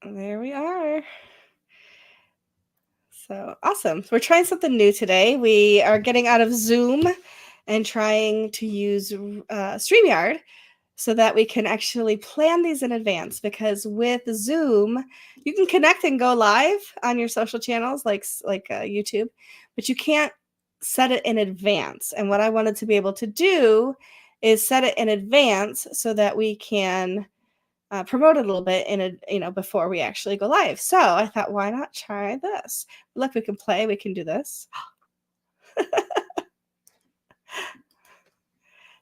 There we are. So awesome. We're trying something new today. We are getting out of Zoom and trying to use StreamYard so that we can actually plan these in advance, because with Zoom, you can connect and go live on your social channels like YouTube, but you can't set it in advance. And what I wanted to be able to do is set it in advance so that we can promote it a little bit before we actually go live. So I thought, why not try this? Look, we can play. We can do this.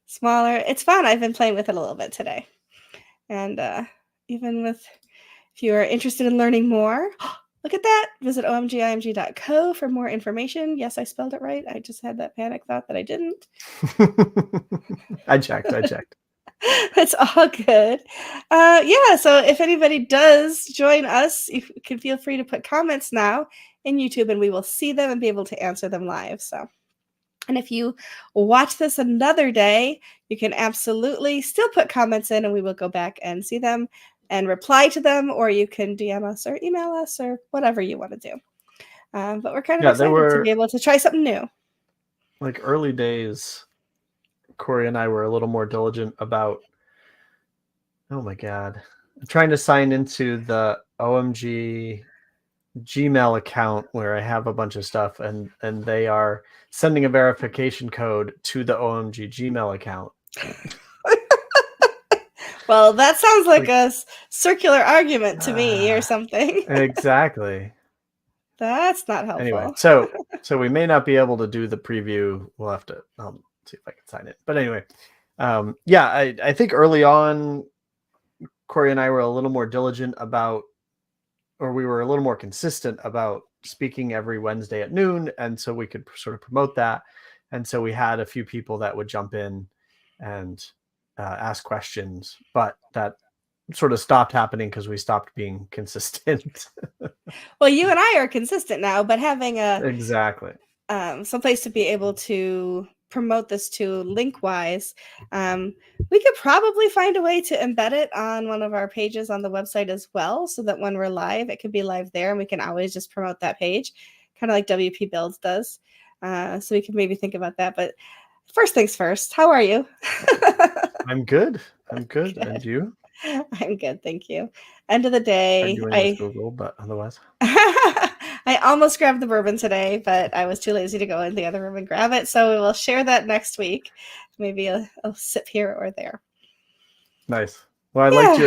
Smaller. It's fun. I've been playing with it a little bit today. And even if you are interested in learning more, look at that. Visit OMGIMG.co for more information. Yes, I spelled it right. I just had that panic thought that I didn't. I checked. It's all good. So if anybody does join us, you can feel free to put comments now in YouTube and we will see them and be able to answer them live. So, and if you watch this another day, you can absolutely still put comments in and we will go back and see them and reply to them, or you can DM us or email us or whatever you want to do. But we're kind of excited to be able to try something new. Like early days, Corey and I were a little more diligent about, oh my God, I'm trying to sign into the OMG Gmail account where I have a bunch of stuff, and they are sending a verification code to the OMG Gmail account. Well, that sounds like a circular argument to me or something. Exactly. That's not helpful. Anyway, so we may not be able to do the preview. We'll have to see if I can sign it. But anyway, I think early on, Corey and I were a little more diligent about, or we were a little more consistent about speaking every Wednesday at noon. And so we could sort of promote that. And so we had a few people that would jump in and ask questions, but that sort of stopped happening because we stopped being consistent. Well, you and I are consistent now, but having exactly some place to be able to promote this to link-wise, we could probably find a way to embed it on one of our pages on the website as well, so that when we're live, it could be live there and we can always just promote that page, kind of like WP Builds does. So we can maybe think about that. But first things first, how are you? I'm good. And you? I'm good, thank you. End of the day, with Google, but otherwise. I almost grabbed the bourbon today, but I was too lazy to go in the other room and grab it. So we will share that next week. Maybe a sip here or there. Nice. Well, I liked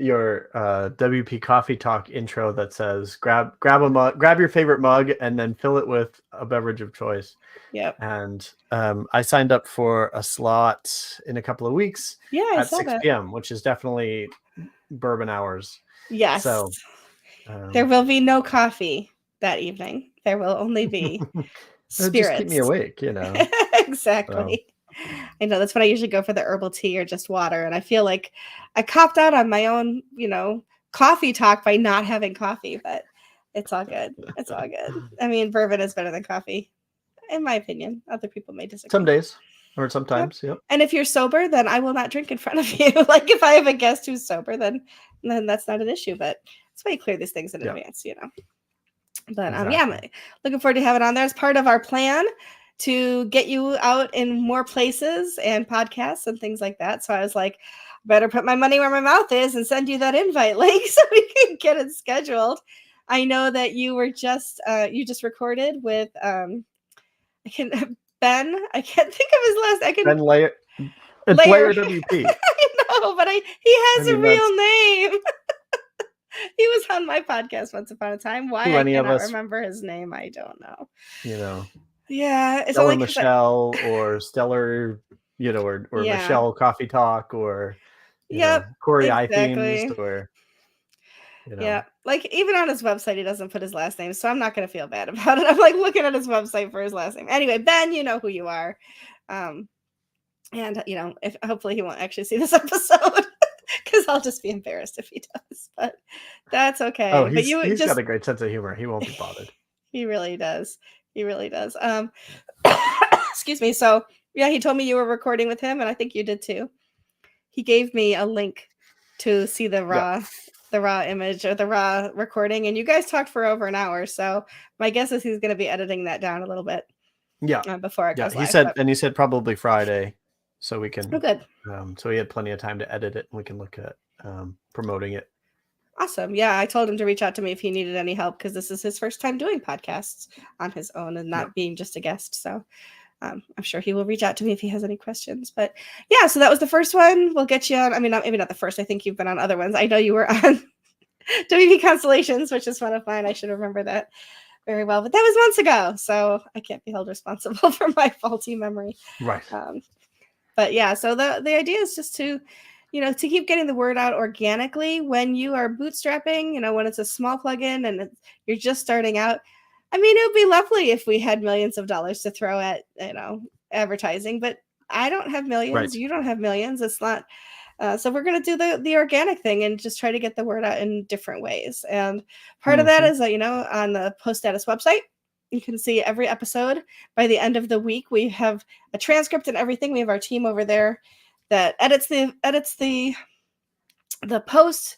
your WP Coffee Talk intro that says grab a mug, grab your favorite mug, and then fill it with a beverage of choice. Yep. And I signed up for a slot in a couple of weeks. Yeah, at 6 p.m., which is definitely bourbon hours. Yes. So there will be no coffee that evening. There will only be spirits. Just keep me awake, Exactly. So. I know that's when I usually go for the herbal tea or just water. And I feel like I copped out on my own, coffee talk by not having coffee, but it's all good. It's all good. I mean, bourbon is better than coffee, in my opinion. Other people may disagree. Some days or sometimes, yep. And if you're sober, then I will not drink in front of you. Like if I have a guest who's sober, then that's not an issue. But that's why you clear these things in advance, But exactly. I'm looking forward to having it on there as part of our plan to get you out in more places and podcasts and things like that. So I was like, better put my money where my mouth is and send you that invite link so we can get it scheduled. I know that you were just recorded with Ben. I can't think of his last. Ben Layer. It's Layer WP. I know, but he has a real name. He was on my podcast once upon a time. Why I cannot remember his name, I don't know. Yeah, it's Stellar Michelle or Stellar, or Michelle Coffee Talk or Corey iThemes or. Yeah, like even on his website, he doesn't put his last name, so I'm not going to feel bad about it. I'm like looking at his website for his last name. Anyway, Ben, you know who you are. And if hopefully he won't actually see this episode because I'll just be embarrassed if he does, but that's okay. Oh, he's got a great sense of humor. He won't be bothered. He really does. Excuse me. So yeah, he told me you were recording with him and I think you did too. He gave me a link to see the raw the raw image or the raw recording, and you guys talked for over an hour. So my guess is he's going to be editing that down a little bit. Yeah. Before it Yeah. goes live. He said probably Friday, so we can. Oh, good. So he had plenty of time to edit it, and we can look at promoting it. Awesome. Yeah, I told him to reach out to me if he needed any help, because this is his first time doing podcasts on his own and not being just a guest. So I'm sure he will reach out to me if he has any questions. But yeah, so that was the first one. We'll get you on. I mean, maybe not the first. I think you've been on other ones. I know you were on WP Constellations, which is one of mine. I should remember that very well, but that was months ago, so I can't be held responsible for my faulty memory. Right. But yeah, so the idea is just to, to keep getting the word out organically when you are bootstrapping, when it's a small plugin and you're just starting out. I mean, it would be lovely if we had millions of dollars to throw at, advertising, but I don't have millions. Right. You don't have millions. It's not. So we're going to do the organic thing and just try to get the word out in different ways. And part of that is, on the Post Status website, you can see every episode. By the end of the week, we have a transcript and everything. We have our team over there that edits the post,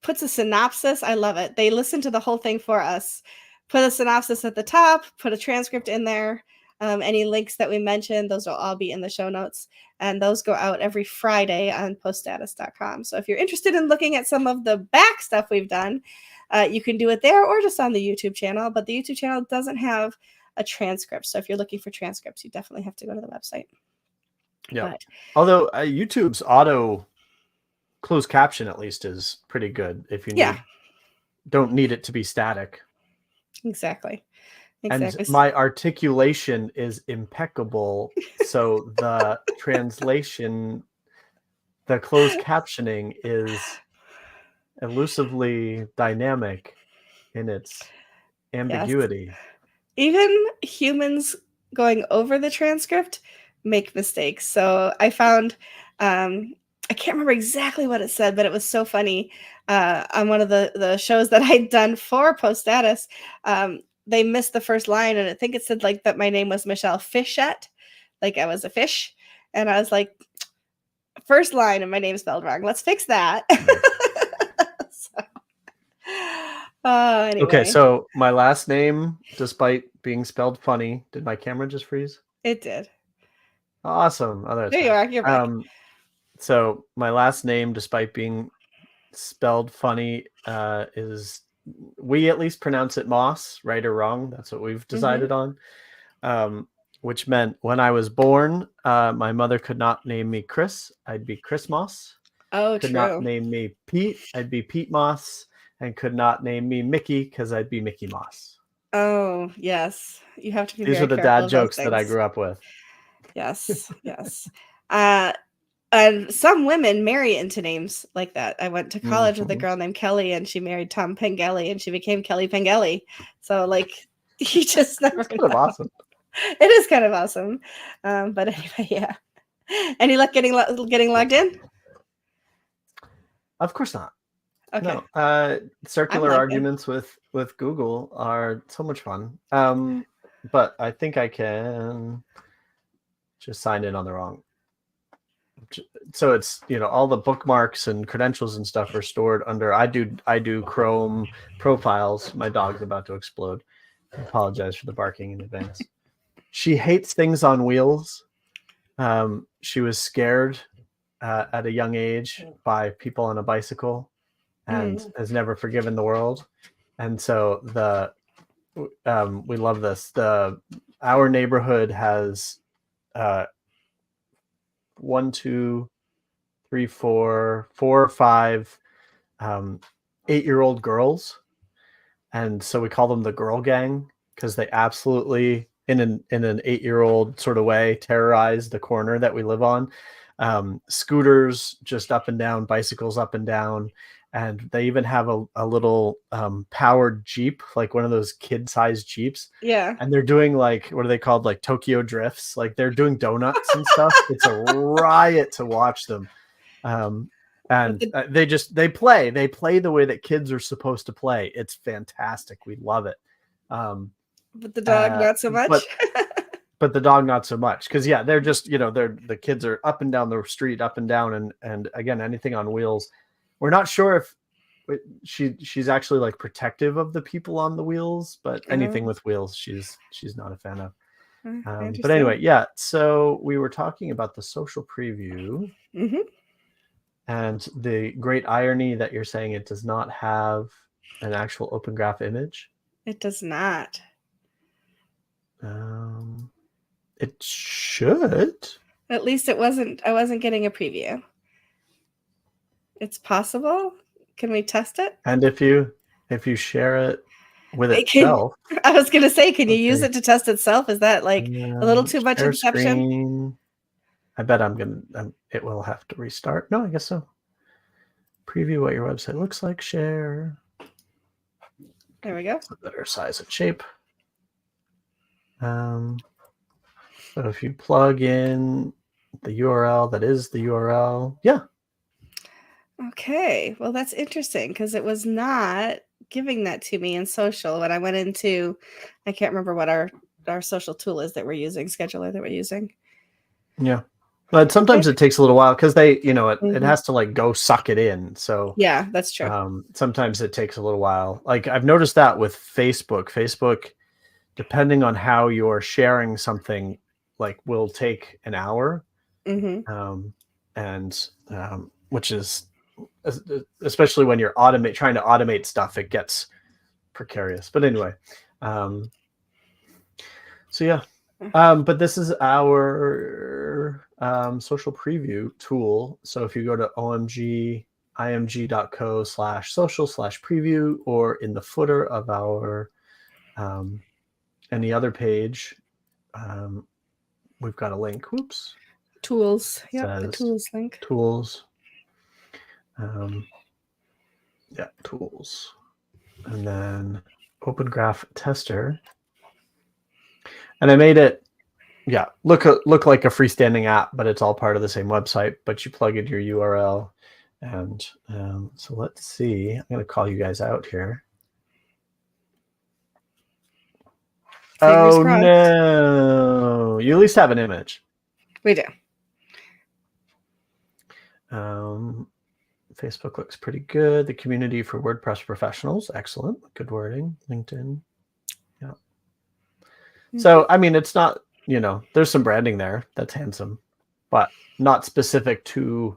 puts a synopsis. I love it. They listen to the whole thing for us, put a synopsis at the top, put a transcript in there. Any links that we mentioned, those will all be in the show notes. And those go out every Friday on poststatus.com. So if you're interested in looking at some of the back stuff we've done, you can do it there or just on the YouTube channel. But the YouTube channel doesn't have a transcript. So if you're looking for transcripts, you definitely have to go to the website. Yeah. But, although YouTube's auto closed caption at least is pretty good if you don't need it to be static. Exactly. And my articulation is impeccable. So the translation, the closed captioning is elusively dynamic in its ambiguity. Yes. Even humans going over the transcript make mistakes. So I found, I can't remember exactly what it said, but it was so funny. On one of the shows that I'd done for Post Status, they missed the first line, and I think it said that my name was Michelle Fischette, like I was a fish. And I was like, first line and my name spelled wrong. Let's fix that. Anyway. Okay, so my last name, despite being spelled funny, did my camera just freeze? It did. Awesome. Oh, there you are. You're back. So my last name, despite being spelled funny, is, we at least pronounce it Moss, right or wrong. That's what we've decided on. Which meant when I was born, my mother could not name me Chris. I'd be Chris Moss. Oh, could true. not name me Pete. I'd be Pete Moss. And could not name me Mickey because I'd be Mickey Moss. Oh, yes. You have to be These are the dad jokes that I grew up with. Yes, yes. And some women marry into names like that. I went to college with a girl named Kelly, and she married Tom Pengelly, and she became Kelly Pengelly. So, you just never know. Kind of awesome. It is kind of awesome. But anyway, yeah. Any luck getting logged in? Of course not. Okay. No. Circular arguments with Google are so much fun. But I think I can just sign in on the wrong. So it's, all the bookmarks and credentials and stuff are stored under, I do Chrome profiles. My dog's about to explode. I apologize for the barking in advance. She hates things on wheels. She was scared at a young age by people on a bicycle and has never forgiven the world. And so we love this. Our neighborhood has 1, 2, 3, 4 or 5 8-year-old girls, and so we call them the girl gang because they absolutely in an 8-year-old sort of way terrorize the corner that we live on. Scooters just up and down, bicycles up and down, and they even have a little powered Jeep, like one of those kid-sized Jeeps. Yeah. And they're doing what are they called? Like Tokyo drifts. Like they're doing donuts and stuff. It's a riot to watch them. And they play the way that kids are supposed to play. It's fantastic. We love it. But the dog, not so much. But the dog, not so much. Because they're just, the kids are up and down the street, up and down. And again, anything on wheels. We're not sure she's actually like protective of the people on the wheels, but anything Oh, with wheels, she's not a fan of. I But anyway, understand. yeah. So we were talking about the social preview Hmm. and the great irony that you're saying it does not have an actual Open Graph image. It does not. It should. At least it wasn't. I wasn't getting a preview. It's possible. Can we test it? And if you share it with It can. itself, I was gonna say, can you let's use see. it to test itself? Is that like a little too much Share inception? screen. I bet it will have to restart. No, I guess so. Preview what your website looks like. Share. There we go. It's a better size and shape. So if you plug in the URL, that is the URL. Yeah. Okay. Well, that's interesting because it was not giving that to me in social when I went into. I can't remember what our social tool is that we're using, scheduler that we're using. Yeah. But sometimes it takes a little while because they, it Mhm. has to like go suck it in. So Yeah, that's true. sometimes it takes a little while. Like I've noticed that with Facebook. Facebook, depending on how you're sharing something, like will take an hour, and which is especially when you're trying to automate stuff, it gets precarious. But anyway, so yeah. But this is our social preview tool. So if you go to omgimg.co/social/preview, or in the footer of our any other page, we've got a link. Whoops. Tools. Yep, the Says tools link. tools. Yeah, tools. And then Open Graph Tester. And I made it, yeah, look like a freestanding app, but it's all part of the same website. But you plug in your URL, and so let's see. I'm going to call you guys out here. Fingers Oh crossed. no! You at least have an image. We do. Facebook looks pretty good. The community for WordPress professionals, excellent. Good wording. LinkedIn, yeah. So I mean, it's not, there's some branding there that's handsome, but not specific to.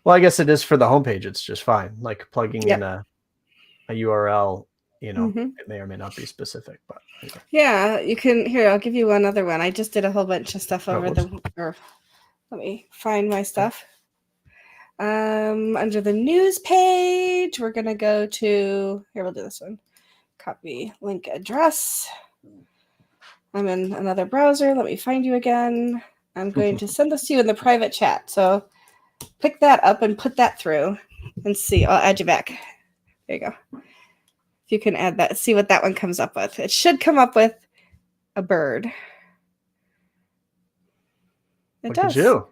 Well, I guess it is for the homepage. It's just fine. Like plugging in a URL, it may or may not be specific, but anyway. Yeah, you can. Here, I'll give you one other one. I just did a whole bunch of stuff over let me find my stuff. Under the news page, we're gonna go to here. We'll do this one. Copy link address. I'm in another browser. Let me find you again. I'm going to send this to you in the private chat. So pick that up and put that through and see. I'll add you back. There you go. If you can add that, see what that one comes up with. It should come up with a bird. It does. Look at you.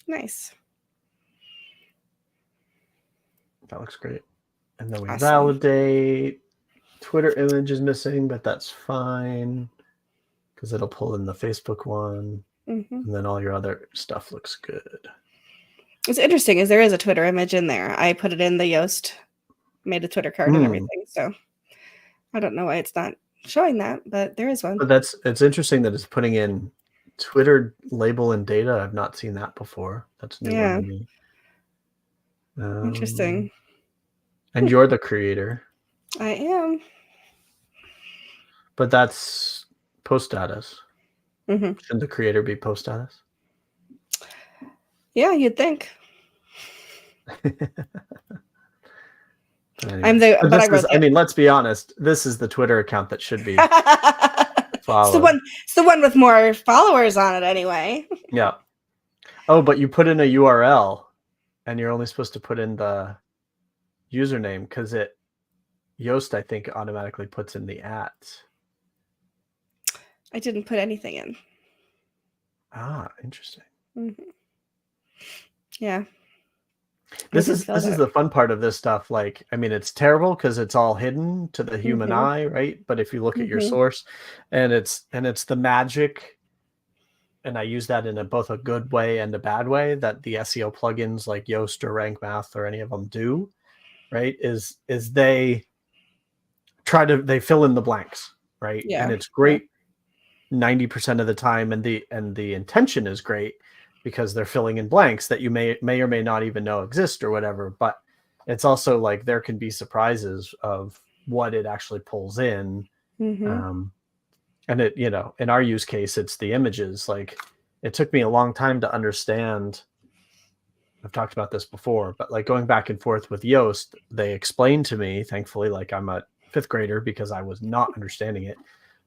Nice. That looks great. And then we validate. Twitter image is missing, but that's fine because it'll pull in the Facebook one. And then all your other stuff looks good. What's interesting is there is a Twitter image in there. I put it in the Yoast, made a Twitter card and everything. So I don't know why it's not showing that, but there is one. But it's interesting that it's putting in Twitter label and data. I've not seen that before. That's new one to me. Interesting. And you're the creator. I am. But that's post status. Shouldn't the creator be post status? Yeah, you'd think. Anyway. I'm the. But I wrote. I mean, let's be honest. This is the Twitter account that should be followed. It's the one with more followers on it, anyway. Yeah. Oh, but you put in a URL, and you're only supposed to put in the username because Yoast, I think, automatically puts in the @ I didn't put anything in. Ah, interesting. Yeah. This is the fun part of this stuff. Like, I mean, it's terrible because it's all hidden to the human eye, right? But if you look at your source, and it's the magic and I use that in both a good way and a bad way, that the SEO plugins like Yoast or Rank Math or any of them do, right? Is they fill in the blanks, right? Yeah. And it's great 90% of the time, and the intention is great because they're filling in blanks that you may or may not even know exist or whatever. But it's also like there can be surprises of what it actually pulls in. And it, in our use case, it's the images. Like, it took me a long time to understand. I've talked about this before, but like going back and forth with Yoast, they explained to me, thankfully, like I'm a fifth grader because I was not understanding it,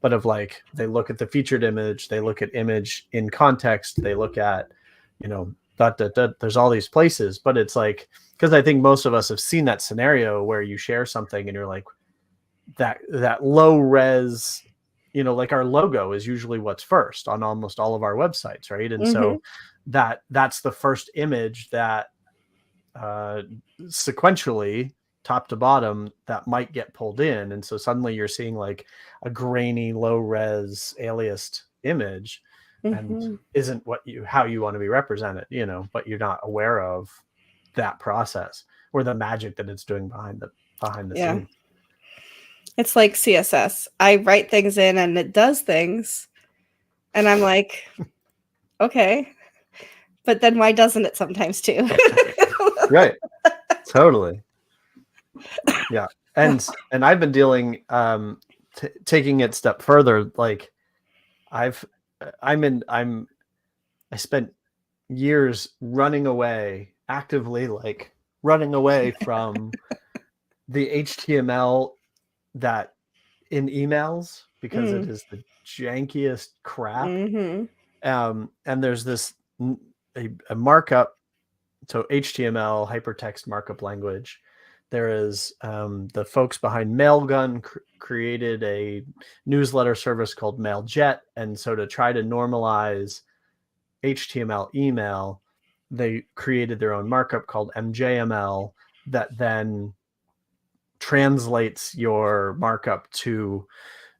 but of like, they look at the featured image, they look at image in context, they look at, there's all these places, but it's like, because I think most of us have seen that scenario where you share something and you're like, that low res, like our logo is usually what's first on almost all of our websites, right? And so that's the first image that sequentially, top to bottom, that might get pulled in. And so suddenly you're seeing like a grainy, low res aliased image, and isn't how you want to be represented, but you're not aware of that process or the magic that it's doing behind the scenes. It's like CSS. I write things in and it does things. And I'm like, okay. But then why doesn't it sometimes too? Right. Totally. Yeah. And I've been dealing, taking it a step further. Like I spent years actively running away from the HTML that in emails, because it is the jankiest crap. And there's this a markup, so HTML, hypertext markup language. There is the folks behind Mailgun created a newsletter service called Mailjet, and so to try to normalize HTML email, they created their own markup called OMGIMG that then translates your markup to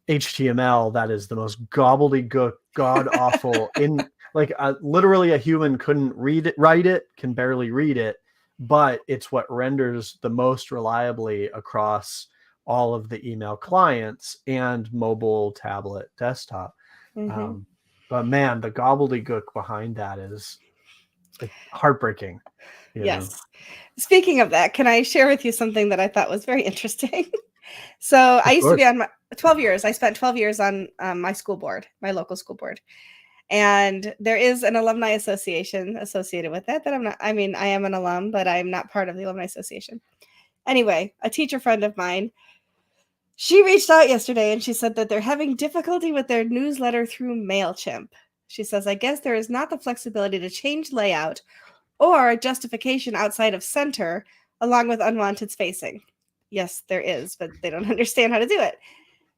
HTML that is the most gobbledygook, god awful, in like literally a human couldn't write it, can barely read it, but it's what renders the most reliably across all of the email clients and mobile, tablet, desktop. But man, the gobbledygook behind that is heartbreaking. Yes. Speaking of that, can I share with you something that I thought was very interesting? So I used to be on 12 years. I spent 12 years on my school board, my local school board. And there is an alumni association associated with it that I am an alum, but I'm not part of the alumni association. Anyway, a teacher friend of mine, she reached out yesterday and she said that they're having difficulty with their newsletter through MailChimp. She says, I guess there is not the flexibility to change layout or justification outside of center, along with unwanted spacing. Yes, there is, but they don't understand how to do it.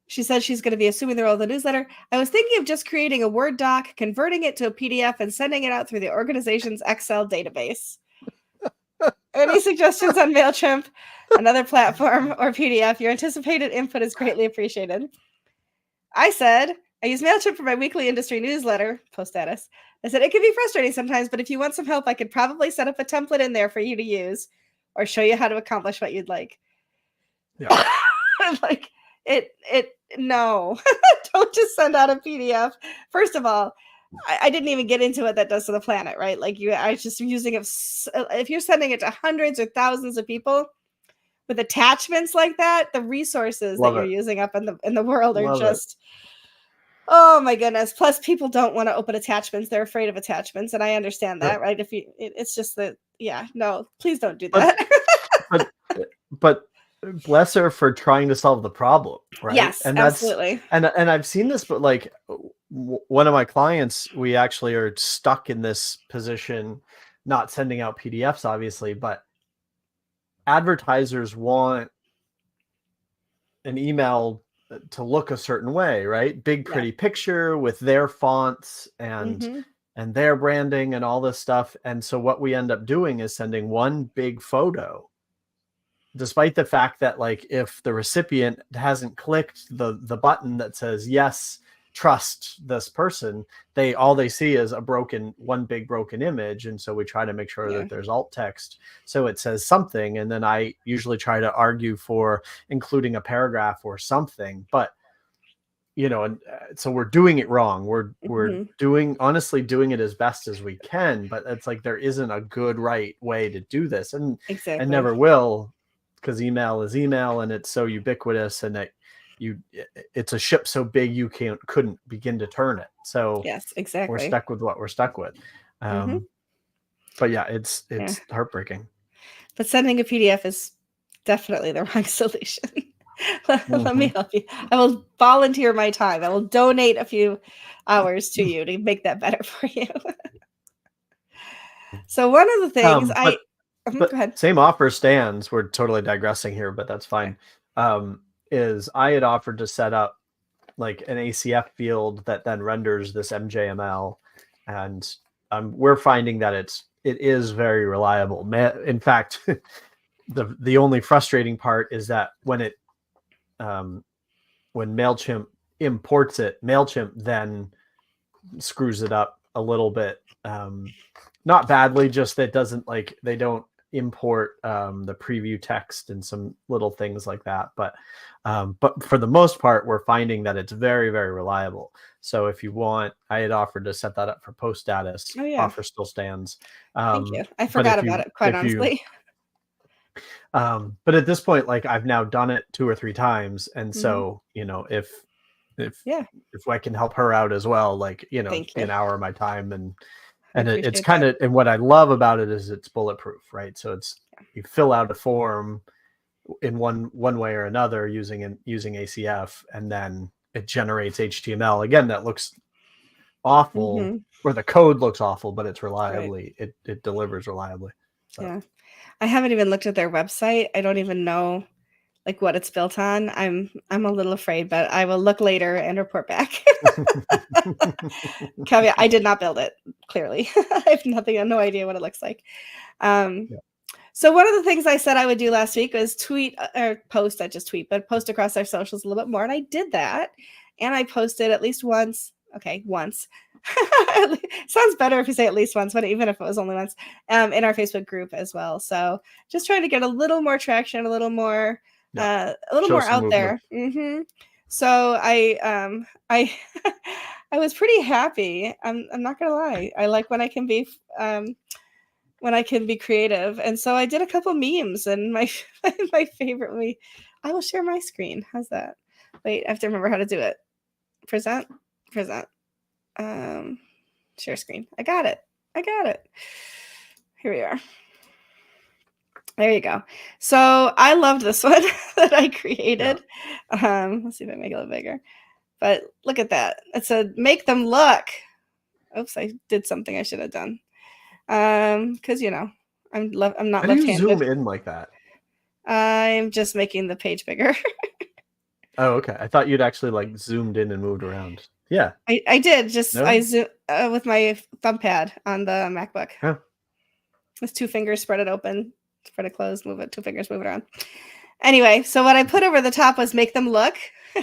She said she's going to be assuming the role of the newsletter. I was thinking of just creating a Word doc, converting it to a PDF, and sending it out through the organization's Excel database. Any suggestions on MailChimp, another platform, or PDF? Your anticipated input is greatly appreciated. I said, I use MailChimp for my weekly industry newsletter, post status. I said, it can be frustrating sometimes, but if you want some help, I could probably set up a template in there for you to use or show you how to accomplish what you'd like. Yeah. Like, no, don't just send out a PDF. First of all, I didn't even get into what that does to the planet, right? Like I was just using it. If you're sending it to hundreds or thousands of people with attachments like that, the resources that you're using up in the world are just, oh my goodness. Plus people don't want to open attachments. They're afraid of attachments. And I understand that, right? It's just that, no, please don't do that. But bless her for trying to solve the problem, right? Yes, and absolutely. And I've seen this, but like one of my clients, we actually are stuck in this position, not sending out PDFs, obviously, but advertisers want an email to look a certain way, right? Big, pretty picture with their fonts and their branding and all this stuff. And so what we end up doing is sending one big photo, despite the fact that like if the recipient hasn't clicked the button that says yes, trust this person. All they see is one big broken image. And so we try to make sure that there's alt text so it says something. And then I usually try to argue for including a paragraph or something. But and so we're doing it wrong. We're honestly doing it as best as we can, but it's like there isn't a good right way to do this, and never will, because email is email, and it's so ubiquitous, and that it's a ship so big you couldn't begin to turn it. So yes, exactly, we're stuck with what we're stuck with. But yeah, it's heartbreaking. But sending a PDF is definitely the wrong solution. Let me help you. I will volunteer my time. I will donate a few hours to you to make that better for you. So one of the things go ahead. Same offer stands. We're totally digressing here, but that's fine. Is I had offered to set up like an ACF field that then renders this MJML, and we're finding that it is very reliable. In fact, the only frustrating part is that when MailChimp imports it, MailChimp then screws it up a little bit. Not badly, just that they don't import the preview text and some little things like that. But for the most part, we're finding that it's very, very reliable. So if you want, I had offered to set that up for post status. Offer still stands. Thank you. I forgot about it, quite honestly. But at this point, like I've now done it 2 or 3 times. And so, if I can help her out as well, like, an hour of my time, and it's kind of, and what I love about it is it's bulletproof, right? So you fill out a form in one way or another using ACF, and then it generates HTML. Again, that looks awful, or the code looks awful, but it's reliably, it delivers reliably. So. Yeah. I haven't even looked at their website. I don't even know like what it's built on. I'm a little afraid, but I will look later and report back. Caveat, I did not build it, clearly. I have no idea what it looks like. So one of the things I said I would do last week was post across our socials a little bit more. And I did that. And I posted at least once. Okay, once. Sounds better if you say at least once, but even if it was only once, in our Facebook group as well. So just trying to get a little more traction, a little more out there. So I I was pretty happy. I'm not gonna lie. I like when I can be creative, and so I did a couple memes. And my favorite me. I will share my screen. How's that? Wait, I have to remember how to do it. Present. Share screen. I got it. Here we are. There you go. So I loved this one that I created. Let's see if I make it a little bigger. But look at that. It said, make them look. Oops, I did something I should have done. Because I'm not left-handed. How do you zoom in like that? I'm just making the page bigger. Oh, okay. I thought you'd actually like zoomed in and moved around. Yeah. I did. Just I zoom with my thumb pad on the MacBook. Huh. With 2 fingers, spread it open, spread it closed, move it, 2 fingers, move it around. Anyway, so what I put over the top was make them look.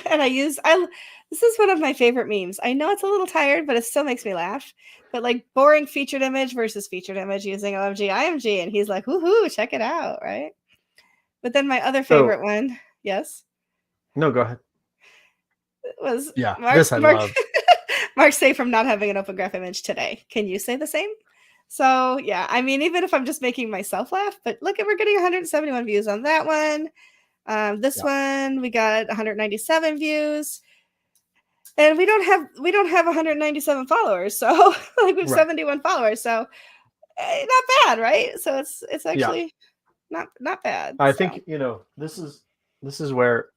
And this is one of my favorite memes. I know it's a little tired, but it still makes me laugh. But like boring featured image versus featured image using OMGIMG. And he's like, woohoo, check it out, right? But then my other favorite one, yes? No, go ahead. Was this I love. Mark say from not having an open graph image today. Can you say the same? So yeah, I mean, even if I'm just making myself laugh, but look, we're getting 171 views on that one. This one we got 197 views, and we don't have 197 followers. So like we have 71 followers. So not bad, right? So it's actually not bad. I think this is where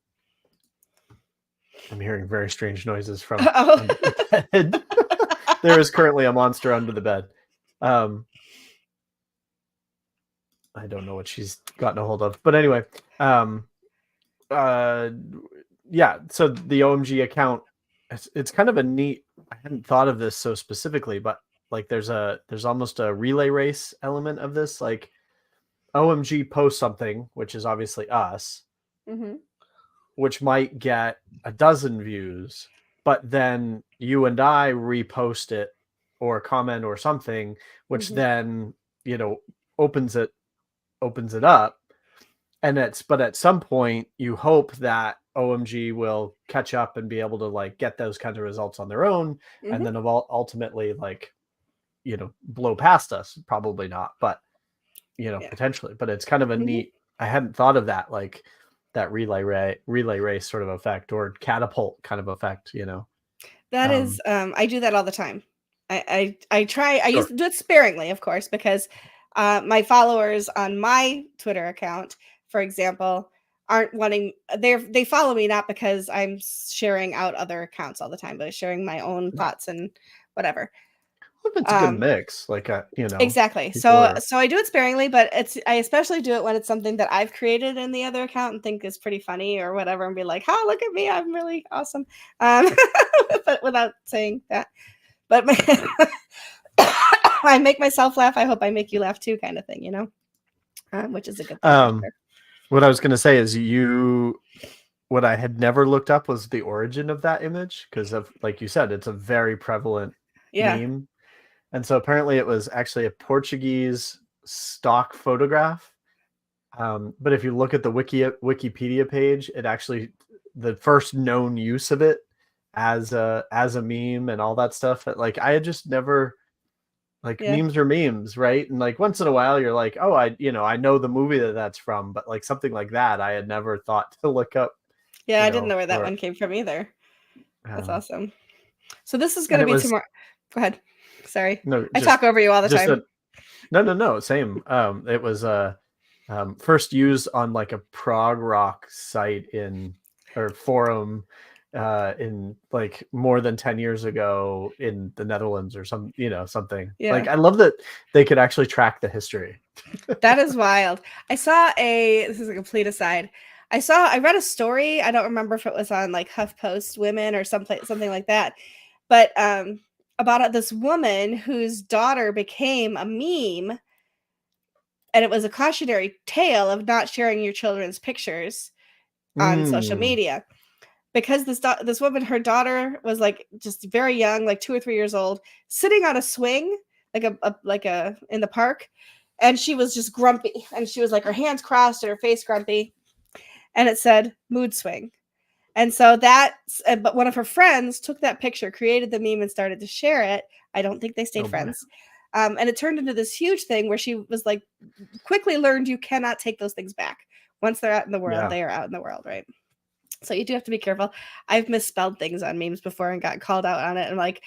I'm hearing very strange noises from under the bed. There is currently a monster under the bed. I don't know what she's gotten a hold of, but anyway, so the OMG account, it's kind of a neat, I hadn't thought of this so specifically, but like there's almost a relay race element of this. Like OMG posts something, which is obviously us, which might get 12 views, but then you and I repost it or comment or something, which then, opens it up. And but at some point you hope that OMG will catch up and be able to like get those kinds of results on their own, and then ultimately like, blow past us. Probably not, but potentially. But it's kind of a neat, I hadn't thought of that, like that relay race sort of effect, or catapult kind of effect, That is, I do that all the time. I try, I used to do it sparingly, of course, because my followers on my Twitter account, for example, aren't wanting, they follow me not because I'm sharing out other accounts all the time, but sharing my own thoughts and whatever. It's a good mix, like Exactly. So I do it sparingly, but I especially do it when it's something that I've created in the other account and think is pretty funny or whatever, and be like, "Oh, look at me, I'm really awesome," but without saying that. But I make myself laugh. I hope I make you laugh too, kind of thing, which is a good thing. What I was going to say is what I had never looked up was the origin of that image, because of, like you said, it's a very prevalent meme. And so apparently it was actually a Portuguese stock photograph. But if you look at the Wikipedia page, it actually, the first known use of it as a meme and all that stuff, that like I had just never, like, memes are memes, right? And like once in a while you're like, oh, I know the movie that's from, but like something like that I had never thought to look up. Yeah, I didn't know where that one came from either. That's awesome. So this is going to be tomorrow. Go ahead. Sorry. No, I talk over you all the time. No. Same. It was first used on like a prog rock site or forum in like more than 10 years ago in the Netherlands or something. Like I love that they could actually track the history. That is wild. This is a complete aside. I read a story. I don't remember if it was on like HuffPost Women or something like that. But about this woman whose daughter became a meme, and it was a cautionary tale of not sharing your children's pictures on social media, because this woman, her daughter was like just very young, like 2 or 3 years old, sitting on a swing, like a in the park, and she was just grumpy, and she was like her hands crossed and her face grumpy, and it said mood swing. And so but one of her friends took that picture, created the meme, and started to share it. I don't think they stayed friends. And it turned into this huge thing where she was like, quickly learned you cannot take those things back. Once they're out in the world, they are out in the world, right? So you do have to be careful. I've misspelled things on memes before and got called out on it. And like,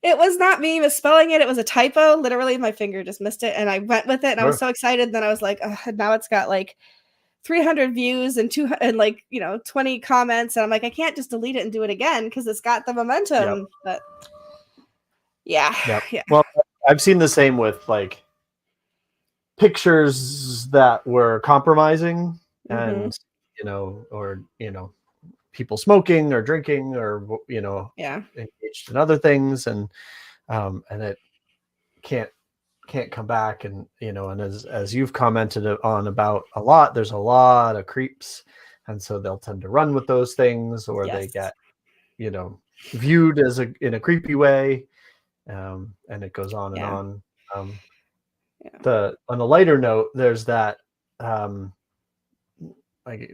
it was not me misspelling it. It was a typo. Literally, my finger just missed it. And I went with it. And I was so excited. Then I was like, now it's got like 300 views and 20 comments, and I'm like, I can't just delete it and do it again because it's got the momentum. But yeah. Well, I've seen the same with like pictures that were compromising, and or people smoking or drinking or engaged in other things, and it can't come back, and and as you've commented on about a lot, there's a lot of creeps, and so they'll tend to run with those things, or they get viewed as in a creepy way, and it goes on and on. On a lighter note, there's that like,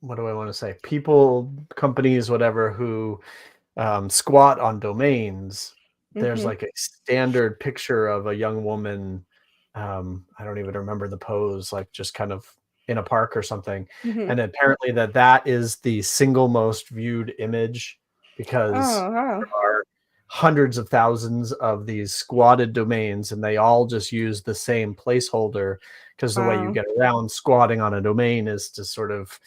what do I want to say, people, companies, whatever, who squat on domains. There's like a standard picture of a young woman. I don't even remember the pose, like just kind of in a park or something. And apparently that is the single most viewed image, because there are hundreds of thousands of these squatted domains, and they all just use the same placeholder, because the way you get around squatting on a domain is to sort of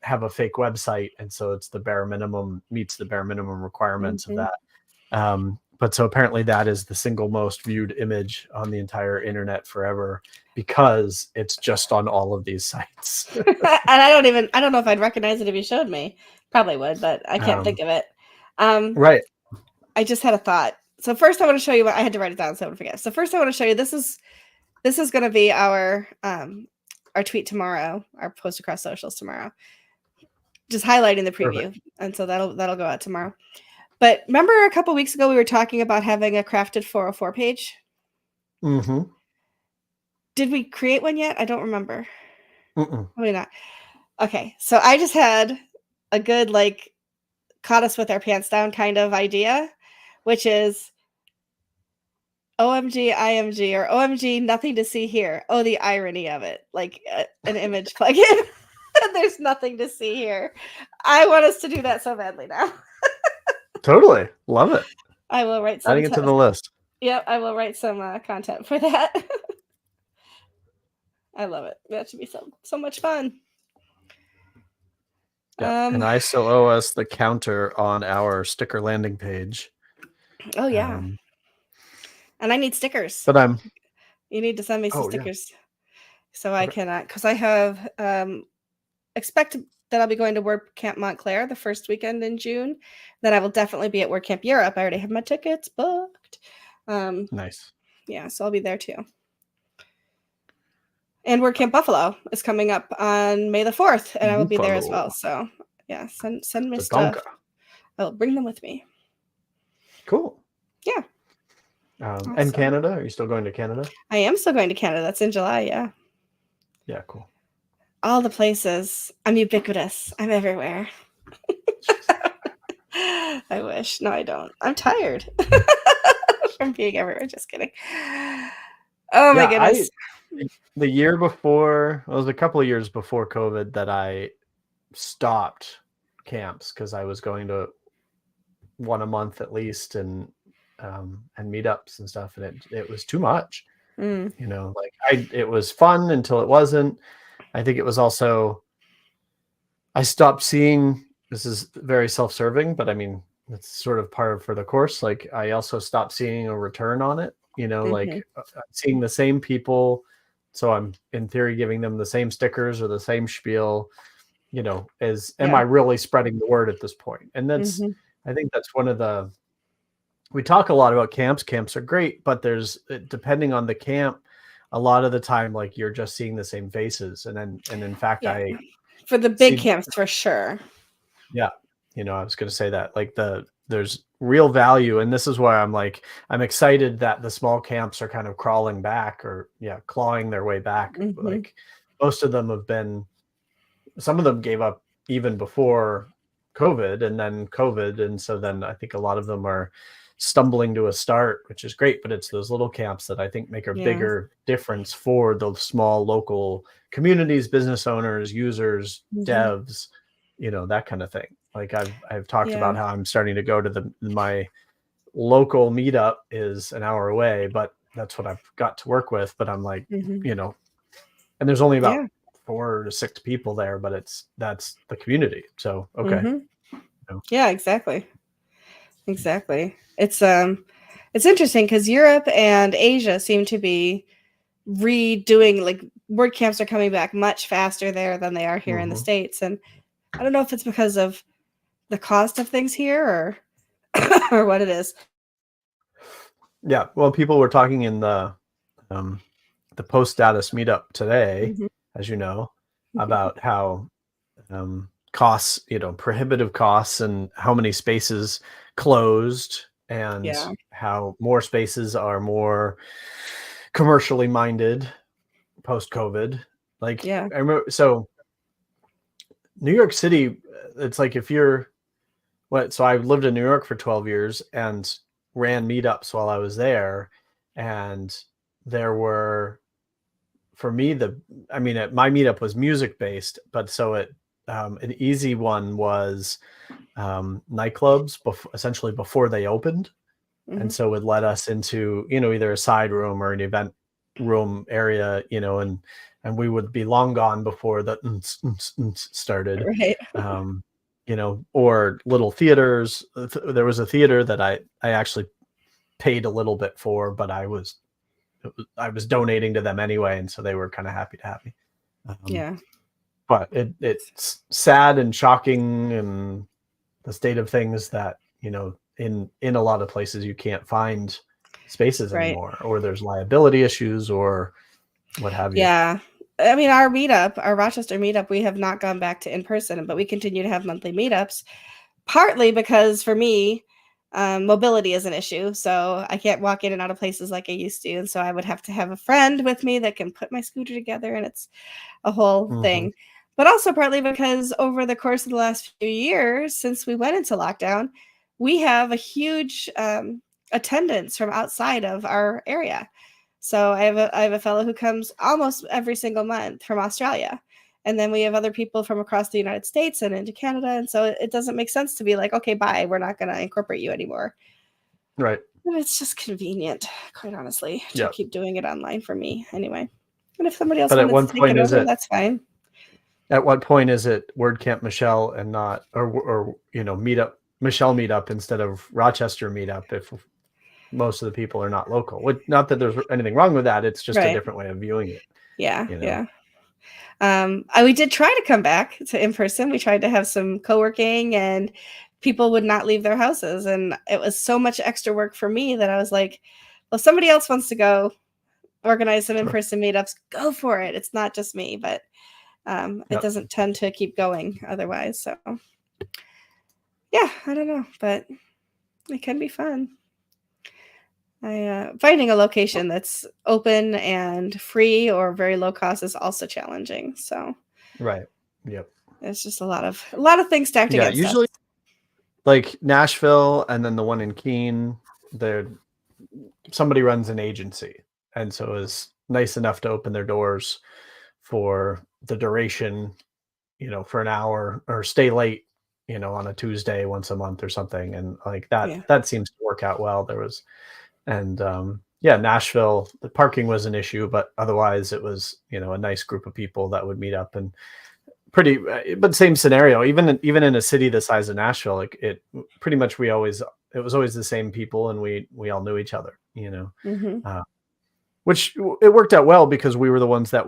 have a fake website. And so it's the bare minimum, meets the bare minimum requirements of that. But so apparently that is the single most viewed image on the entire internet forever, because it's just on all of these sites. And I don't know if I'd recognize it if you showed me. Probably would, but I can't think of it. Right. I just had a thought. So first I want to show you what I had to write it down so I don't forget. So first I want to show you, this is going to be our tweet tomorrow, our post across socials tomorrow. just highlighting the preview. Perfect. And so that'll go out tomorrow. But remember a couple weeks ago we were talking about having a crafted 404 page? Mm-hmm. Did we create one yet? I don't remember. Mm-mm. Probably not. Okay, so I just had a good, like, caught us with our pants down kind of idea, which is OMGIMG or OMG nothing to see here. Oh, the irony of it. Like an image plugin. There's nothing to see here. I want us to do that so badly now. Totally. Love it. I will write some Adding it to the list. Yep, I will write some content for that. I love it. That should be so much fun. Yeah, and I still owe us the counter on our sticker landing page. Oh yeah. And I need stickers. But you need to send me some stickers. Yeah. So I Okay. cannot, because I have expect that I'll be going to WordCamp Montclair the first weekend in June. Then I will definitely be at WordCamp Europe. I already have my tickets booked. Nice. Yeah, so I'll be there too. And WordCamp Buffalo is coming up on May the 4th, and I will be there as well. So yeah, send me stuff. I'll bring them with me. Cool. Yeah. Awesome. And Canada? Are you still going to Canada? I am still going to Canada. That's in July, yeah. Yeah, cool. All the places. I'm ubiquitous. I'm everywhere. I wish. No, I don't. I'm tired from being everywhere. Just kidding. Oh my goodness. The year before, it was a couple of years before COVID that I stopped camps because I was going to one a month at least and meetups and stuff, and it was too much. You know, like it was fun until it wasn't. I think it was also, I stopped seeing, this is very self-serving, but I mean, it's sort of part for the course. Like I also stopped seeing a return on it, you know, like seeing the same people. So I'm in theory giving them the same stickers or the same spiel, you know, am I really spreading the word at this point? And that's, I think that's one of the, we talk a lot about camps. Camps are great, but there's, depending on the camp, a lot of the time, like you're just seeing the same faces. And in fact, for the big camps for sure. Yeah. You know, I was going to say that, like there's real value. And this is why I'm excited that the small camps are kind of crawling back or clawing their way back. Like most of them have been, some of them gave up even before COVID and then COVID. And so then I think a lot of them are stumbling to a start, which is great, but it's those little camps that I think make a bigger difference for the small local communities, business owners, users, devs, you know, that kind of thing. Like I've talked about how I'm starting to go to my local meetup is an hour away, but that's what I've got to work with. But I'm like, you know, and there's only about 4 to 6 people there, but that's the community. So, okay. You know. Yeah, exactly. It's interesting because Europe and Asia seem to be redoing, like WordCamps are coming back much faster there than they are here in the States. And I don't know if it's because of the cost of things here or what it is. Yeah. Well, people were talking in the post status meetup today, as you know, about how costs, you know, prohibitive costs and how many spaces closed and how more spaces are more commercially minded post COVID. Like I remember, so New York City, it's like so I lived in New York for 12 years and ran meetups while I was there. And there were, for me, my meetup was music based, but so an easy one was nightclubs essentially before they opened. And so it led us into, you know, either a side room or an event room area, you know, and we would be long gone before the started, you know, or little theaters. There was a theater that I actually paid a little bit for, but I was donating to them anyway. And so they were kind of happy to have me. But it's sad and shocking and the state of things that, you know, in a lot of places you can't find spaces anymore, or there's liability issues or what have you. I mean, our meetup, our Rochester meetup, we have not gone back to in person, but we continue to have monthly meetups. Partly because for me, mobility is an issue, so I can't walk in and out of places like I used to, and so I would have to have a friend with me that can put my scooter together, and it's a whole thing. But also partly because over the course of the last few years, since we went into lockdown, we have a huge attendance from outside of our area. So I have a fellow who comes almost every single month from Australia. And then we have other people from across the United States and into Canada. And so it doesn't make sense to be like, okay, bye, we're not going to incorporate you anymore. Right. And it's just convenient, quite honestly, to Yeah. keep doing it online for me anyway. And if somebody else But at wanted one to take point, it is over, it that's fine. at what point is it WordCamp Michelle and not, or meetup Michelle meetup instead of Rochester meetup if most of the people are not local? Not that there's anything wrong with that. It's just a Right. different way of viewing it. Yeah, You know? yeah. We did try to come back to in person. We tried to have some co-working, and people would not leave their houses. And it was so much extra work for me that I was like, well, if somebody else wants to go organize some in-person meetups, go for it. It's not just me, but it doesn't tend to keep going otherwise. So yeah, I don't know, but it can be fun. Finding a location that's open and free or very low cost is also challenging. So Right. Yep. it's just a lot of things stacked against Usually us. like Nashville and then the one in Keene, somebody runs an agency, and so is nice enough to open their doors for the duration, for an hour, or stay late, on a Tuesday once a month or something. And like that seems to work out well. Nashville, the parking was an issue, but otherwise it was, a nice group of people that would meet up, and but same scenario, even in a city the size of Nashville, like it pretty much, it was always the same people, and we all knew each other, which it worked out well because we were the ones that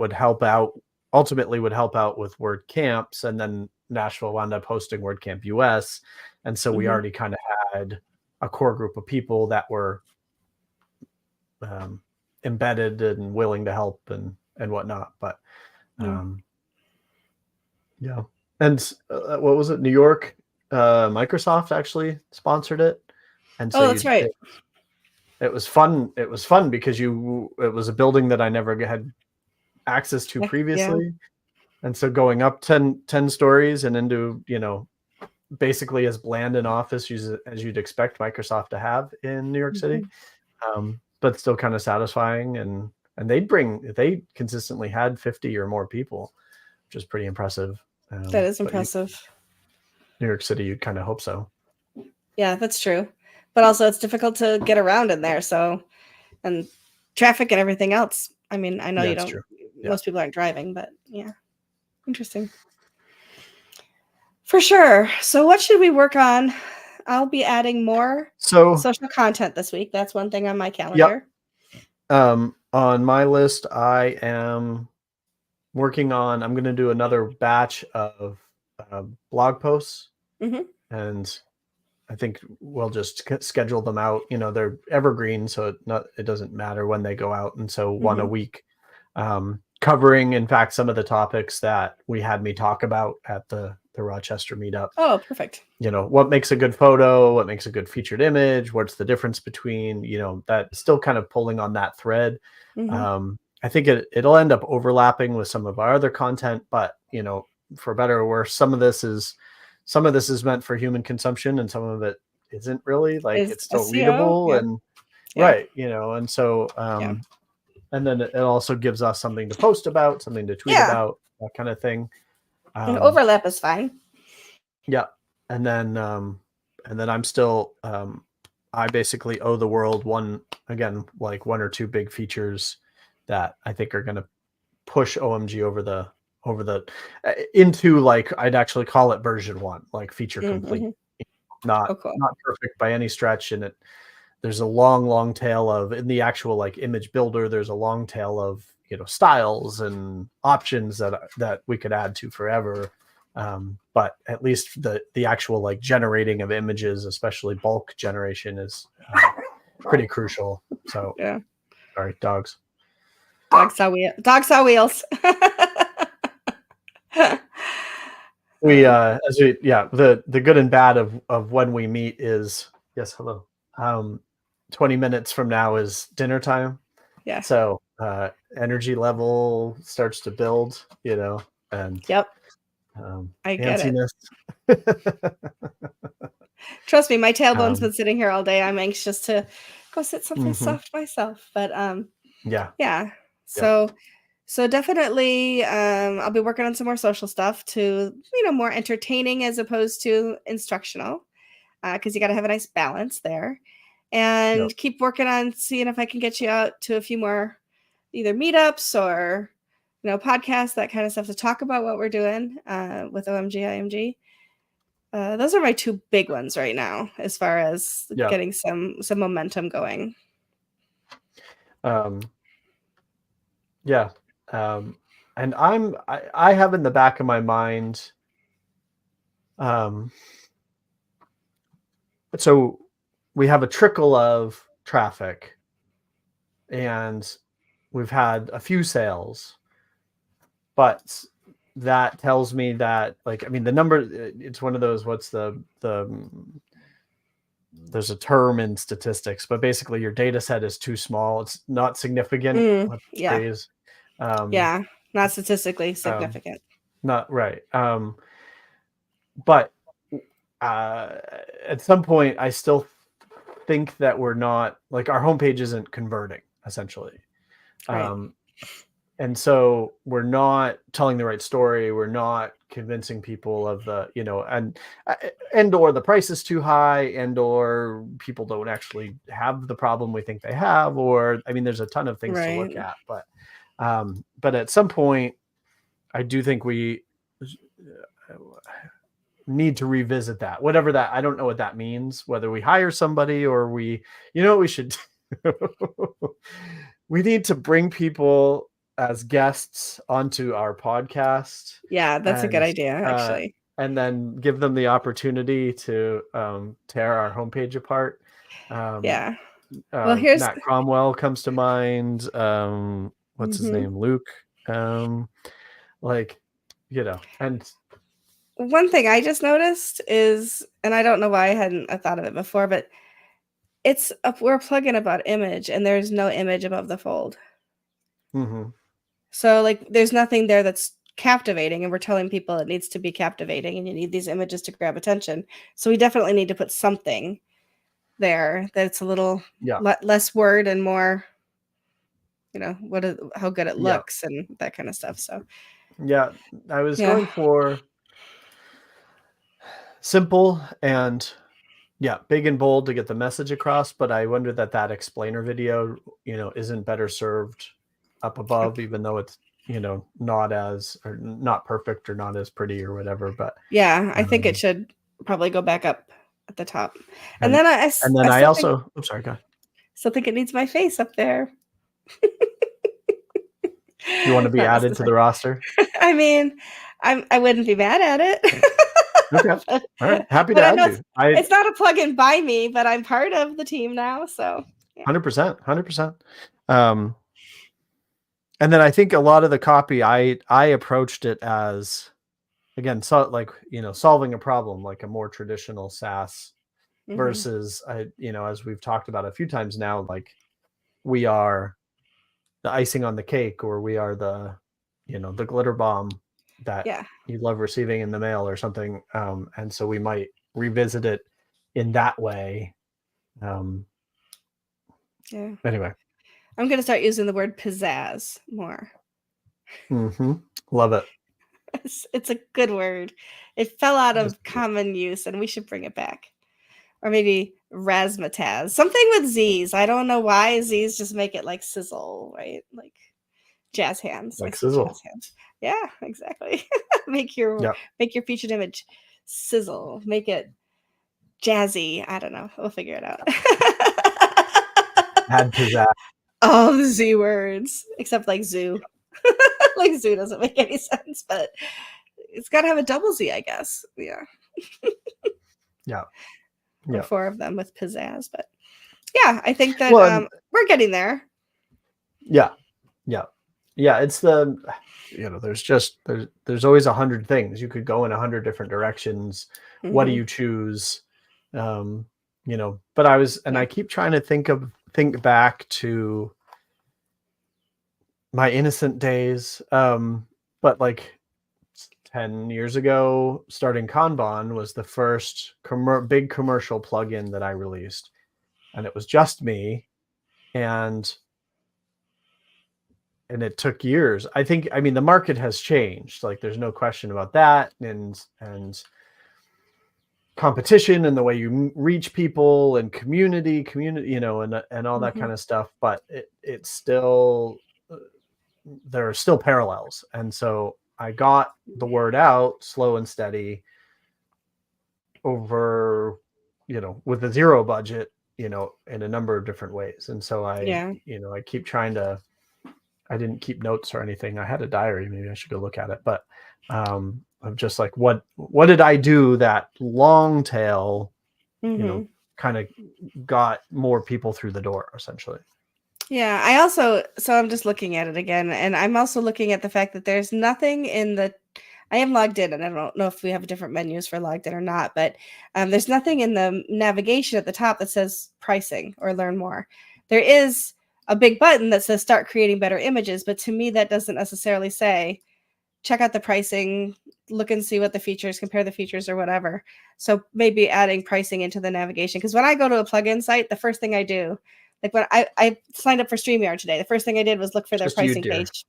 ultimately would help out with WordCamps. And then Nashville wound up hosting WordCamp US. And so we already kind of had a core group of people that were embedded and willing to help and whatnot. But yeah. And what was it? New York, Microsoft actually sponsored it. And so that's right. It was fun. It was fun because it was a building that I never had access to previously. Yeah. And so going up 10 stories and into, basically as bland an office as you'd expect Microsoft to have in New York City, but still kind of satisfying. And they consistently had 50 or more people, which is pretty impressive. That is impressive. New York City, you'd kind of hope so. Yeah, that's true. But also it's difficult to get around in there. So, and traffic and everything else. I mean, I know you don't, most people aren't driving, but yeah, interesting. For sure. So what should we work on? I'll be adding more social content this week. That's one thing on my calendar. Yep. On my list, I am working on, I'm going to do another batch of blog posts. And I think we'll just schedule them out. They're evergreen, so it doesn't matter when they go out. And so one a week, covering, in fact, some of the topics that we had me talk about at the Rochester meetup. Oh, perfect. What makes a good photo, what makes a good featured image, what's the difference between, that still kind of pulling on that thread. I think it'll end up overlapping with some of our other content, but, for better or worse, some of this is meant for human consumption, and some of it isn't really. Like, it's still SEO, readable and right, and so and then it also gives us something to post about, something to tweet about, that kind of thing. And overlap is fine. Yeah. And then I'm still I basically owe the world one or two big features that I think are going to push OMG over the into, like, I'd actually call it version 1, like feature complete. Not perfect by any stretch. And there's a long tail of, in the actual like image builder, there's a long tail of, styles and options that we could add to forever. But at least the actual like generating of images, especially bulk generation, is pretty crucial. So sorry, dogs. Dogs saw wheels. We as we the good and bad of when we meet is yes, hello. 20 minutes from now is dinner time. Yeah. So energy level starts to build, and Yep. I get it. antsiness. Trust me, my tailbone's been sitting here all day. I'm anxious to go sit someplace Mhm. soft myself. But Yeah. yeah. Yep. So definitely I'll be working on some more social stuff to, more entertaining as opposed to instructional. Because you got to have a nice balance there, and Yep. keep working on seeing if I can get you out to a few more either meetups or podcasts, that kind of stuff, to talk about what we're doing with OMGIMG. Those are my two big ones right now, as far as Yeah. getting some momentum going. Yeah. And I have in the back of my mind, so we have a trickle of traffic and we've had a few sales, but that tells me that, like, I mean, the number, it's one of those, what's there's a term in statistics, but basically your data set is too small. It's not significant. What's the Yeah. phrase? Yeah. Not statistically significant. Not right. But at some point, I still think that we're not, like, our homepage isn't converting, essentially. Right. And so we're not telling the right story. We're not convincing people of the, and or the price is too high, and or people don't actually have the problem we think they have, or, I mean, there's a ton of things to look Right. at, but at some point, I do think we need to revisit that, whatever that, I don't know what that means, whether we hire somebody or we, we should we need to bring people as guests onto our podcast. Yeah, that's a good idea, actually. And then give them the opportunity to tear our homepage apart. Yeah. Well, here's Matt Cromwell comes to mind. What's his name? Luke. Like, and one thing I just noticed is, and I don't know why I thought of it before, but we're plugging about image, and there's no image above the fold. So, like, there's nothing there that's captivating, and we're telling people it needs to be captivating, and you need these images to grab attention. So we definitely need to put something there that's a little less word and more, how good it looks and that kind of stuff. So I was going for simple and big and bold to get the message across, but I wonder that explainer video, isn't better served up above, even though it's, not perfect or not as pretty or whatever. But I think it should probably go back up at the top. And then I also, I'm sorry, go ahead. Still think it needs my face up there. You want to be added to the roster? I mean, I wouldn't be mad at it. Okay. All right. Happy to add you. It's not a plug-in by me, but I'm part of the team now. So 100%. And then I think a lot of the copy, I approached it as, again, solving a problem, like a more traditional SaaS versus, as we've talked about a few times now, like, we are the icing on the cake, or we are the, the glitter bomb that you love receiving in the mail or something. And so we might revisit it in that way. Anyway, I'm going to start using the word pizzazz more. Love it. It's a good word. It fell out of common use, and we should bring it back. Or maybe razzmatazz, something with Z's. I don't know why Z's just make it like sizzle, right? Like jazz hands, like sizzle. Jazz hands. Yeah, exactly. make your featured image sizzle. Make it jazzy. I don't know. We'll figure it out. Add pizzazz. All the Z words, except like zoo. Like zoo doesn't make any sense, but it's got to have a double Z, I guess. Yeah. Or 4 of them with pizzazz, but I think that we're getting there. Yeah. Yeah, it's the, there's always 100 things. You could go in 100 different directions. What do Mm-hmm. you choose? But I keep trying to think back to my innocent days. But like 10 years ago, starting Kanban was the first big commercial plugin that I released, and it was just me. And it took years. I mean, the market has changed. Like, there's no question about that. And competition and the way you reach people and community, and all that Mm-hmm. kind of stuff. But it's still, there are still parallels. And so I got the word out slow and steady over, with a zero budget, in a number of different ways. And so Yeah. I keep trying to, I didn't keep notes or anything. I had a diary. Maybe I should go look at it. But of just like, what did I do that long tail, Mm-hmm. kind of got more people through the door, essentially. Yeah, so I'm just looking at it again, and I'm also looking at the fact that there's nothing in the, I am logged in, and I don't know if we have different menus for logged in or not, but there's nothing in the navigation at the top that says pricing or learn more. There is a big button that says start creating better images, but to me, that doesn't necessarily say check out the pricing, look and see what the features, compare the features or whatever. So maybe adding pricing into the navigation. Because when I go to a plugin site, the first thing I do, like when I signed up for StreamYard today, the first thing I did was look for their Just you, pricing dear. page.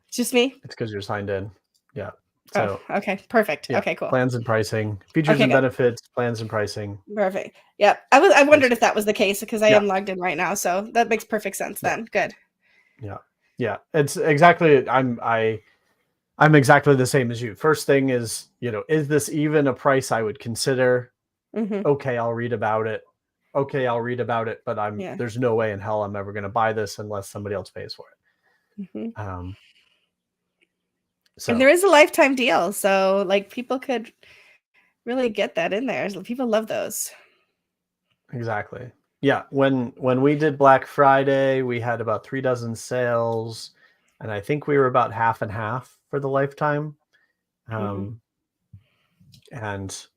It's just me? It's because you're signed in. Yeah. Oh, So okay. Perfect. yeah, Okay, cool. plans and pricing, features Okay, and good. benefits, plans and pricing. Perfect. Yeah. I wondered Pricing. if that was the case because I Yeah. am logged in right now. So that makes perfect sense Yeah. then. Good. Yeah. Yeah. It's exactly, I'm exactly the same as you. First thing is, is this even a price I would consider? Mm-hmm. Okay, I'll read about it. Okay, I'll read about it, but Yeah. there's no way in hell I'm ever going to buy this unless somebody else pays for it. Mm-hmm. And So there is a lifetime deal. So like people could really get that in there. People love those. exactly. Yeah. When we did Black Friday, we had about 3 dozen sales, and I think we were about half and half for the lifetime. Mm-hmm. And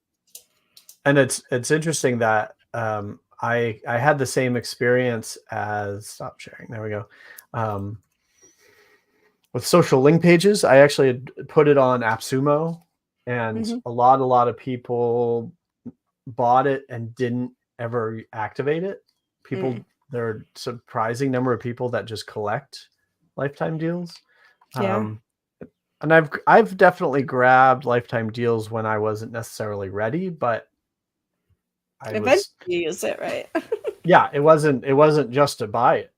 it's interesting that I had the same experience as, stop sharing. There we go. With social link pages, I actually had put it on AppSumo, and Mm-hmm. a lot of people bought it and didn't ever activate it. Mm. There are surprising number of people that just collect lifetime deals. Yeah. And I've definitely grabbed lifetime deals when I wasn't necessarily ready, but I Eventually was, you use it, right? yeah, it wasn't just to buy it,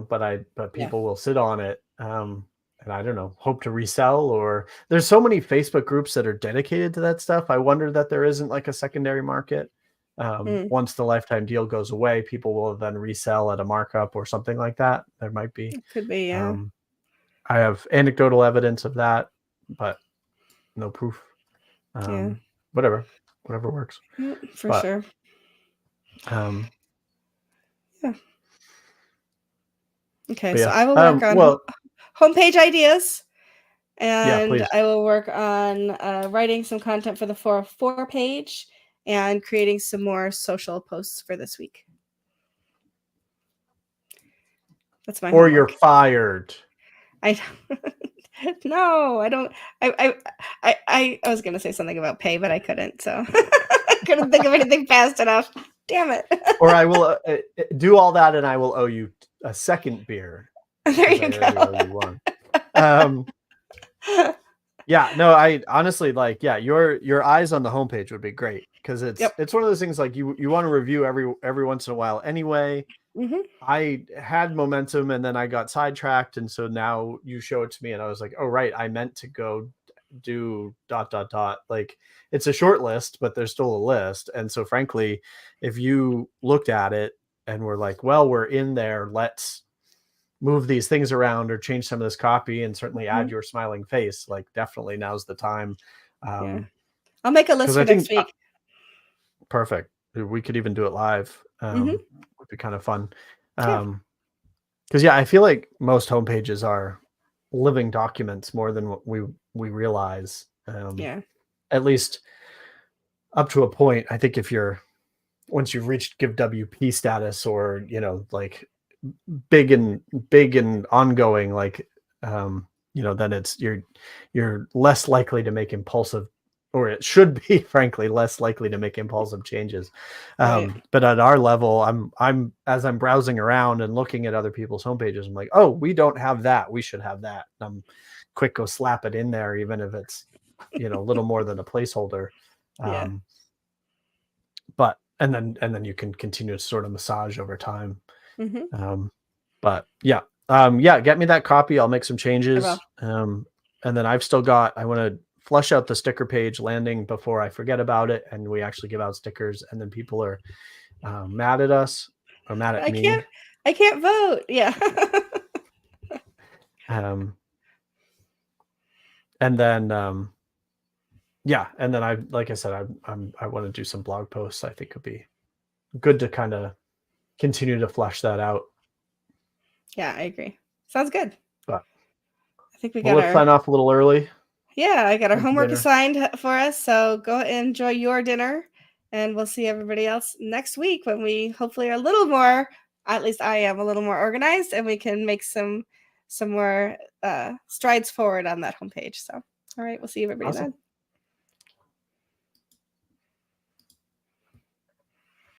but Yeah. people will sit on it. And I don't know, hope to resell, or there's so many Facebook groups that are dedicated to that stuff. I wonder that there isn't like a secondary market. Mm. Once the lifetime deal goes away, people will then resell at a markup or something like that. There might be. Could be, yeah. I have anecdotal evidence of that, but no proof. Yeah. Whatever works. Yeah, for But sure. um, Yeah. Okay, but so yeah. I will work on Well, homepage ideas, yeah, and please. I will work on writing some content for the 404 page and creating some more social posts for this week. That's my Or you're homework. fired. I no, I don't. I was gonna say something about pay, but I couldn't. So I couldn't think of anything fast enough. Damn it. Or I will do all that, and I will owe you a second beer. There you I already go. owe you one. Yeah, no, I honestly, like, yeah, your eyes on the homepage would be great, because Yep. it's one of those things, like, you want to review every once in a while anyway. Hmm. I had momentum, and then I got sidetracked, and so now you show it to me, and I was like, oh right, I meant to go do ... Like, it's a short list, but there's still a list. And so frankly, if you looked at it and were like, well, we're in there, let's move these things around or change some of this copy, and certainly add your smiling face, like, definitely now's the time. Yeah. I'll make a list Because for I think next week. perfect, we could even do it live. Hmm. Would be kind of fun. Yeah. Because yeah, I feel like most homepages are living documents more than what we realize. Yeah. At least up to a point. I think if you're once you've reached give WP status, or like big and ongoing, like then it's you're less likely to make impulsive, or it should be frankly less likely to make impulsive changes. Right. But at our level, I'm as I'm browsing around and looking at other people's homepages, I'm like, oh, we don't have that, we should have that. I'm quick go slap it in there, even if it's a little more than a placeholder. Yeah. But and then you can continue to sort of massage over time. Mm-hmm. But yeah, get me that copy. I'll make some changes. And then I want to flush out the sticker page landing before I forget about it, and we actually give out stickers, and then people are mad at us or mad at me. I can't vote. Yeah. And then and then like I said, I want to do some blog posts. I think it'd be good to kind of continue to flesh that out. Yeah, I agree. Sounds good. But I think let's sign off a little early. Yeah, I got our homework assigned for us, so go enjoy your dinner, and we'll see everybody else next week when we hopefully are a little more, at least I am a little more organized, and we can make some more strides forward on that homepage. So, all right, we'll see everybody then.